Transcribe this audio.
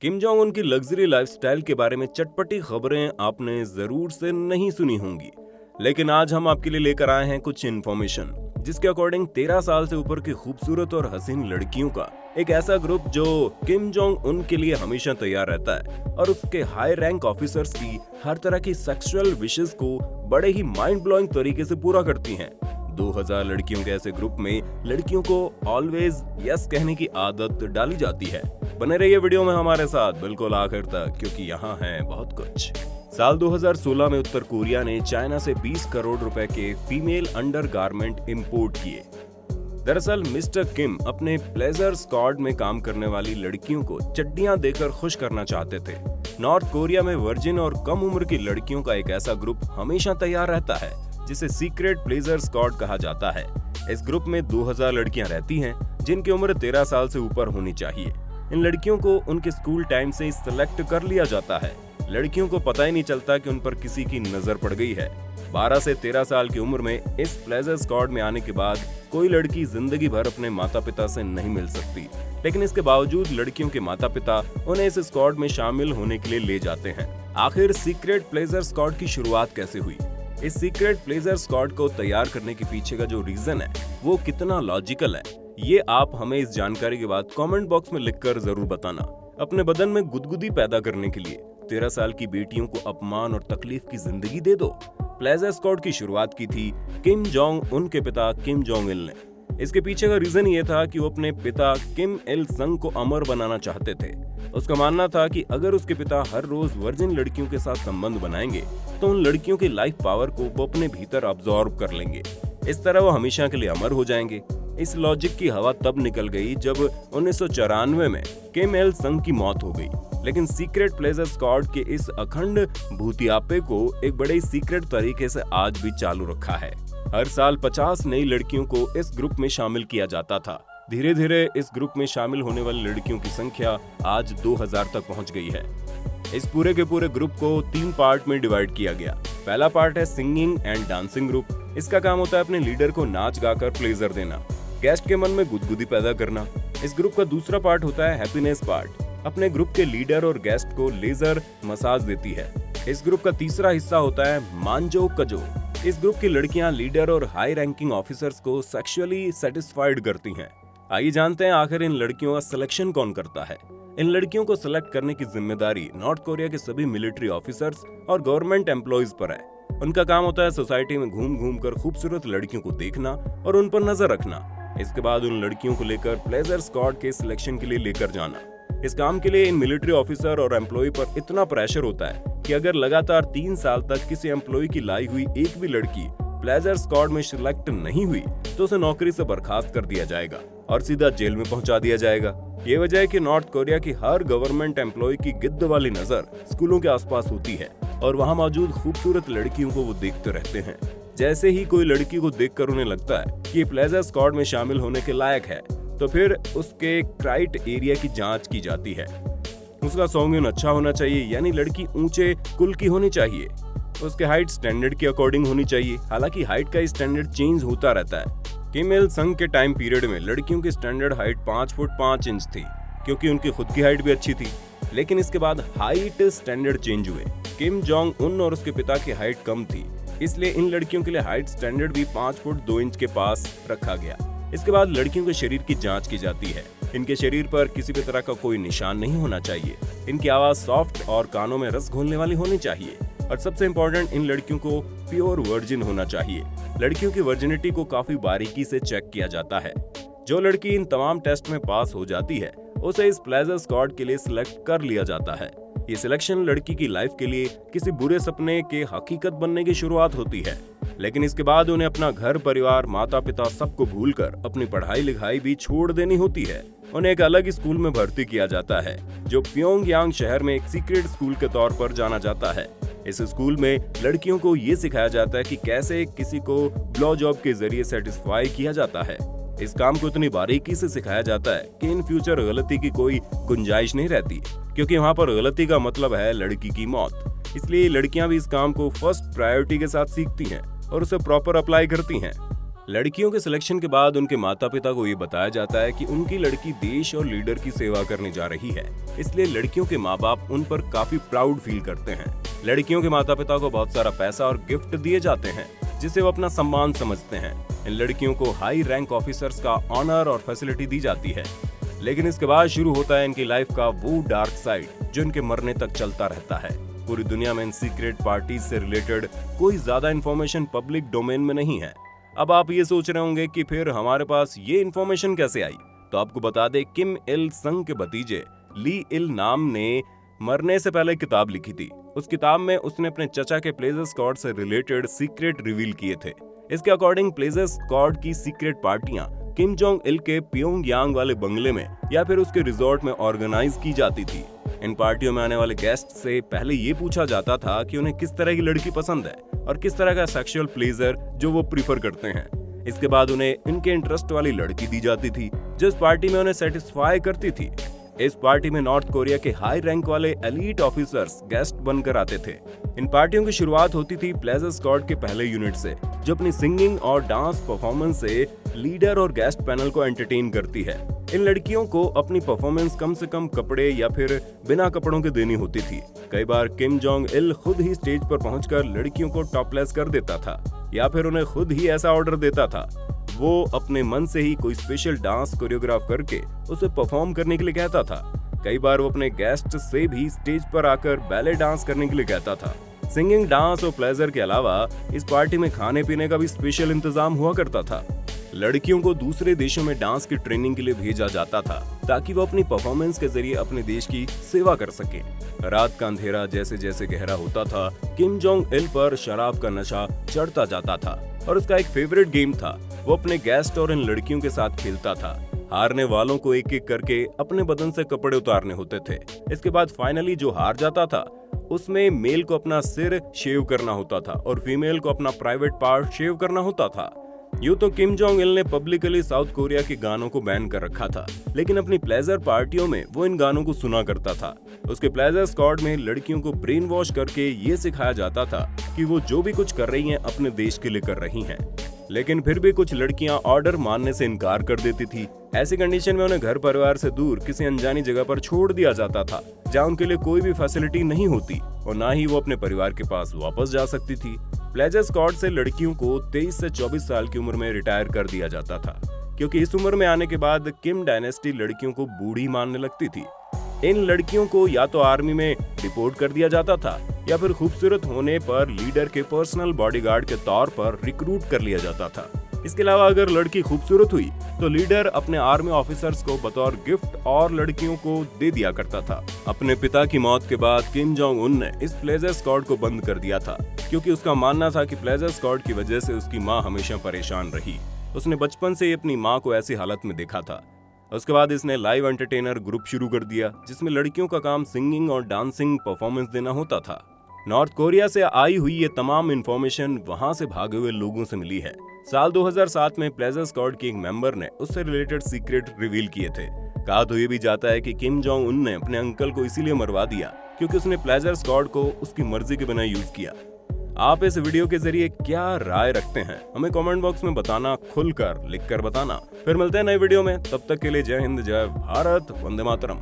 Kim Jong Un की luxury lifestyle के बारे में चटपटी खबरें आपने जरूर से नहीं सुनी होंगी, लेकिन आज हम आपके लिए लेकर आए हैं कुछ इन्फॉर्मेशन जिसके अकॉर्डिंग 13 साल से ऊपर की खूबसूरत और हसीन लड़कियों का एक ऐसा ग्रुप जो किम जोंग उन के लिए हमेशा तैयार रहता है और उसके हाई रैंक ऑफिसर्स की हर तरह की सेक्सुअल विशेस को बड़े ही माइंड ब्लोइंग तरीके से पूरा करती हैं। 2000 लड़कियों के ऐसे ग्रुप में लड़कियों को ऑलवेज यस कहने की आदत डाली जाती है। बने रहिए वीडियो में हमारे साथ बिल्कुल आखिर तक, क्योंकि यहाँ है बहुत कुछ। साल 2016 में उत्तर कोरिया ने चाइना से 20 करोड़ रुपए के फीमेल अंडरगारमेंट इंपोर्ट किए। दरअसल मिस्टर किम अपने प्लेजर स्क्वाड में काम करने वाली लड़कियों को चड्डियां देकर खुश करना चाहते थे। नॉर्थ कोरिया में वर्जिन और कम उम्र की लड़कियों का एक ऐसा ग्रुप हमेशा तैयार रहता है जिसे सीक्रेट प्लेजर स्क्वाड कहा जाता है। इस ग्रुप में 2000 लड़कियां रहती हैं जिनकी उम्र 13 साल से ऊपर होनी चाहिए। इन लड़कियों को उनके स्कूल टाइम से ही सिलेक्ट कर लिया जाता है। लड़कियों को पता ही नहीं चलता कि उन पर किसी की नजर पड़ गई है। 12 से 13 साल की उम्र में इस प्लेजर स्क्वाड में आने के बाद कोई लड़की जिंदगी भर अपने माता पिता से नहीं मिल सकती, लेकिन इसके बावजूद लड़कियों के माता पिता उन्हें इस स्क्वाड में शामिल होने के लिए ले जाते हैं। आखिर सीक्रेट प्लेजर स्क्वाड की शुरुआत कैसे हुई? इस सीक्रेट प्लेजर स्क्वाड को तैयार करने के पीछे का जो रीजन है वो कितना लॉजिकल है, ये आप हमें इस जानकारी के बाद कमेंट बॉक्स में लिखकर जरूर बताना। अपने बदन में गुदगुदी पैदा करने के लिए 13 साल की बेटियों को अपमान और तकलीफ की जिंदगी दे दो। प्लेजर स्क्वाड की शुरुआत की थी किम जोंग उन के पिता किम जोंग इल ने। इसके पीछे का रीजन ये था कि वो अपने पिता किम इल संग को अमर बनाना चाहते थे। उसका मानना था कि अगर उसके पिता हर रोज वर्जिन लड़कियों के साथ संबंध बनाएंगे तो उन लड़कियों की लाइफ पावर को वो अपने भीतर अब्सॉर्ब कर लेंगे। इस तरह वो हमेशा के लिए अमर हो जाएंगे। इस लॉजिक की हवा तब निकल गई जब 1994 में किम इल संग की मौत हो गई। लेकिन सीक्रेट प्लेजर स्क्वाड के इस अखंड भूतियापे को एक बड़े सीक्रेट तरीके से आज भी चालू रखा है। हर साल 50 नई लड़कियों को इस ग्रुप में शामिल किया जाता था। धीरे धीरे इस ग्रुप में शामिल होने वाली लड़कियों की संख्या आज 2000 तक पहुंच गई है। इस पूरे के पूरे ग्रुप को 3 पार्ट में डिवाइड किया गया। पहला पार्ट है सिंगिंग एंड डांसिंग ग्रुप। इसका काम होता है अपने लीडर को नाच गाकर प्लेजर देना, गेस्ट के मन में गुदगुदी पैदा करना। इस ग्रुप का दूसरा पार्ट होता है हैप्पीनेस पार्ट। अपने ग्रुप के लीडर और गेस्ट को लेजर मसाज देती है। इस ग्रुप का तीसरा हिस्सा होता है मांजो कजो। इस ग्रुप की लड़कियां लीडर और हाई रैंकिंग ऑफिसर्स को सेक्सुअली सेटिस्फाइड करती हैं। आइए जानते हैं आखिर इन लड़कियों का सिलेक्शन कौन करता है। इन लड़कियों को सिलेक्ट करने की जिम्मेदारी नॉर्थ कोरिया के सभी मिलिट्री ऑफिसर्स और गवर्नमेंट एम्प्लॉइज पर है। उनका काम होता है सोसाइटी में घूम घूम कर खूबसूरत लड़कियों को देखना और उन पर नजर रखना। इसके बाद उन लड़कियों को लेकर प्लेजर स्क्वाड के सिलेक्शन के लिए लेकर जाना। इस काम के लिए इन मिलिट्री ऑफिसर और एम्प्लॉय पर इतना प्रेशर होता है कि अगर लगातार 3 साल तक किसी एम्प्लॉय की लाई हुई एक भी लड़की प्लेजर स्क्वाड में सिलेक्ट नहीं हुई तो उसे नौकरी से बर्खास्त कर दिया जाएगा और सीधा जेल में पहुंचा दिया जाएगा। ये वजह है कि नॉर्थ कोरिया की हर गवर्नमेंट एम्प्लॉय की गिद्ध वाली नजर स्कूलों के आसपास होती है और वहां मौजूद खूबसूरत लड़कियों को वो देखते रहते हैं। जैसे ही कोई लड़की को देखकर उन्हें लगता है कि ये प्लेजर स्क्वाड में शामिल होने के लायक है तो फिर उसके क्राइट एरिया की जांच की जाती है। उसका सौगुन अच्छा होना चाहिए, यानी लड़की ऊंचे कुल की होनी चाहिए। उसके हाइट स्टैंडर्ड के अकॉर्डिंग होनी चाहिए। हालांकि हाइट का स्टैंडर्ड चेंज होता रहता है। किम इल संग के टाइम पीरियड में लड़कियों की स्टैंडर्ड हाइट 5 फुट 5 इंच थी, क्योंकि उनकी खुद की हाइट भी अच्छी थी। लेकिन इसके बाद हाइट स्टैंडर्ड चेंज हुए। किम जोंग उन और उसके पिता की हाइट कम थी, इसलिए इन लड़कियों के लिए हाइट स्टैंडर्ड भी 5 फुट 2 इंच के पास रखा गया। इसके बाद लड़कियों के शरीर की जांच की जाती है। इनके शरीर पर किसी भी तरह का कोई निशान नहीं होना चाहिए। इनकी आवाज सॉफ्ट और कानों में रस घोलने वाली होनी चाहिए। और सबसे इम्पोर्टेंट, इन लड़कियों को प्योर वर्जिन होना चाहिए। लड़कियों की वर्जिनिटी को काफी बारीकी से चेक किया जाता है। जो लड़की इन तमाम टेस्ट में पास हो जाती है उसे इस प्लेजर स्क्वाड के लिए सिलेक्ट कर लिया जाता है। ये सिलेक्शन लड़की की लाइफ के लिए किसी बुरे सपने के हकीकत बनने की शुरुआत होती है। लेकिन इसके बाद उन्हें अपना घर परिवार माता पिता सबको भूलकर अपनी पढ़ाई लिखाई भी छोड़ देनी होती है। उन्हें एक अलग स्कूल में भर्ती किया जाता है जो प्योंगयांग शहर में एक सीक्रेट स्कूल के तौर पर जाना जाता है। इस स्कूल में लड़कियों को ये सिखाया जाता है कि कैसे किसी को ब्लो जॉब के जरिए सेटिस्फाई किया जाता है। इस काम को इतनी बारीकी से सिखाया जाता है कि इन फ्यूचर गलती की कोई गुंजाइश नहीं रहती, क्योंकि वहाँ पर गलती का मतलब है लड़की की मौत। इसलिए लड़कियां भी इस काम को फर्स्ट प्रायोरिटी के साथ सीखती हैं और उसे प्रॉपर अप्लाई करती हैं। लड़कियों के सिलेक्शन के बाद उनके माता पिता को ये बताया जाता है कि उनकी लड़की देश और लीडर की सेवा करने जा रही है, इसलिए लड़कियों के माँ बाप उन पर काफी प्राउड फील करते हैं। लड़कियों के माता पिता को बहुत सारा पैसा और गिफ्ट दिए जाते हैं, जिसे वो अपना सम्मान समझते हैं। इन लड़कियों को हाई रैंक ऑफिसर्स का ऑनर और फैसिलिटी दी जाती है। लेकिन इसके बाद शुरू होता है इनकी लाइफ का वो डार्क साइड जो इनके मरने तक चलता रहता है। पूरी दुनिया में इन सीक्रेट पार्टीज से रिलेटेड कोई ज्यादा इन्फॉर्मेशन पब्लिक डोमेन में नहीं है। अब आप ये सोच रहे होंगे कि फिर हमारे पास ये इन्फॉर्मेशन कैसे आई, तो आपको बता दे किम इल संग के भतीजे ली इल नाम ने मरने से पहले किताब लिखी थी। उस किताब में उसने अपने चचा के प्लेजर स्क्वाड से रिलेटेड सीक्रेट रिवील किए थे। इसके अकॉर्डिंग प्लेजर स्क्वाड की सीक्रेट पार्टियां किम जोंग इल के प्योंगयांग वाले बंगले में या फिर उसके रिजॉर्ट में ऑर्गेनाइज की जाती थी। इन पार्टियों में आने वाले गेस्ट से पहले ये पूछा जाता था कि उन्हें किस तरह की लड़की पसंद है और किस तरह का सेक्सुअल प्लेजर जो वो प्रीफर करते हैं। इसके बाद उन्हें इनके इंटरेस्ट वाली लड़की दी जाती थी जो इस पार्टी में उन्हें सेटिस्फाई करती थी। इस पार्टी में नॉर्थ कोरिया के हाई रैंक वाले एलीट ऑफिसर्स गेस्ट बनकर आते थे। इन पार्टियों की शुरुआत होती थी प्लेजर स्क्वाड के पहले यूनिट से, जो अपनी सिंगिंग और डांस परफॉर्मेंस से लीडर और गेस्ट पैनल को एंटरटेन करती है। इन लड़कियों को अपनी परफॉर्मेंस कम से कम कपड़े या फिर बिना कपड़ों के देनी होती थी। कई बार किम जोंग इल खुद ही स्टेज पर पहुंचकर लड़कियों को टॉपलेस कर देता था या फिर उन्हें खुद ही ऐसा ऑर्डर देता था। वो अपने मन से ही कोई स्पेशल डांस कोरियोग्राफ करके उसे परफॉर्म करने के लिए कहता था। कई बार वो अपने गेस्ट से भी स्टेज पर आकर बैले डांस करने के लिए कहता था। सिंगिंग, डांस और प्लेजर के अलावा इस पार्टी में खाने पीने का भी स्पेशल इंतजाम हुआ करता था। लड़कियों को दूसरे देशों में डांस की ट्रेनिंग के लिए भेजा जाता था ताकि वो अपनी परफॉर्मेंस के जरिए अपने देश की सेवा कर सके। रात का अंधेरा जैसे जैसे गहरा होता था, किम जोंग इल पर शराब का नशा चढ़ता जाता था और उसका एक फेवरेट गेम था। वो अपने गेस्ट और इन लड़कियों के साथ खेलता था। हारने वालों को एक एक करके अपने बदन से कपड़े उतारने होते थे। इसके बाद फाइनली जो हार जाता था उसमें मेल को अपना सिर शेव करना होता था और फीमेल को अपना प्राइवेट पार्ट शेव करना होता था। यूं तो किम जोंग इल ने पब्लिकली साउथ कोरिया के गानों को बैन कर रखा था, लेकिन अपनी प्लेजर पार्टियों में वो इन गानों को सुना करता था। उसके प्लेजर स्क्वाड में लड़कियों को ब्रेन वॉश करके ये सिखाया जाता था कि वो जो भी कुछ कर रही हैं अपने देश के लिए कर रही हैं। लेकिन फिर भी कुछ लड़कियां ऑर्डर मानने से इनकार कर देती थी। ऐसी कंडीशन में उन्हें घर परिवार से दूर किसी अनजानी जगह पर छोड़ दिया जाता था, जहां उनके लिए कोई भी फैसिलिटी नहीं होती और ना ही वो अपने परिवार के पास वापस जा सकती थी। प्लेजर स्क्वाड से लड़कियों को 23 से 24 साल की उम्र में रिटायर कर दिया जाता था, क्योंकि इस उम्र में आने के बाद किम डायनेस्टी लड़कियों को बूढ़ी मानने लगती थी। इन लड़कियों को या तो आर्मी में डिपोर्ट कर दिया जाता था या फिर खूबसूरत होने पर लीडर के पर्सनल बॉडीगार्ड के तौर पर रिक्रूट कर लिया जाता था। इसके अलावा अगर लड़की खूबसूरत हुई तो लीडर अपने आर्मी ऑफिसर्स को बतौर गिफ्ट और लड़कियों को दे दिया करता था। अपने पिता की मौत के बाद किम जोंग उन ने इस प्लेजर स्क्वाड को बंद कर दिया था, क्योंकि उसका मानना था कि प्लेजर स्क्वाड की वजह से उसकी माँ हमेशा परेशान रही। उसने बचपन से ही अपनी माँ को ऐसी हालत में देखा था। उसके बाद इसने लाइव एंटरटेनर ग्रुप शुरू कर दिया, जिसमें लड़कियों का काम सिंगिंग और डांसिंग परफॉर्मेंस देना होता था। नॉर्थ कोरिया से आई हुई ये तमाम इंफॉर्मेशन वहां से भागे हुए लोगों से मिली है। साल 2007 में प्लेजर स्क्वाड के एक मेंबर ने उससे रिलेटेड सीक्रेट रिवील किए थे। कहा तो ये भी जाता है कि किम जोंग उन ने अपने अंकल को इसीलिए मरवा दिया क्योंकि उसने प्लेजर स्क्वाड को उसकी मर्जी के बिना यूज किया। आप इस वीडियो के जरिए क्या राय रखते हैं, हमें कमेंट बॉक्स में बताना, खुलकर लिखकर बताना। फिर मिलते हैं नए वीडियो में, तब तक के लिए जय हिंद, जय भारत, वंदे मातरम।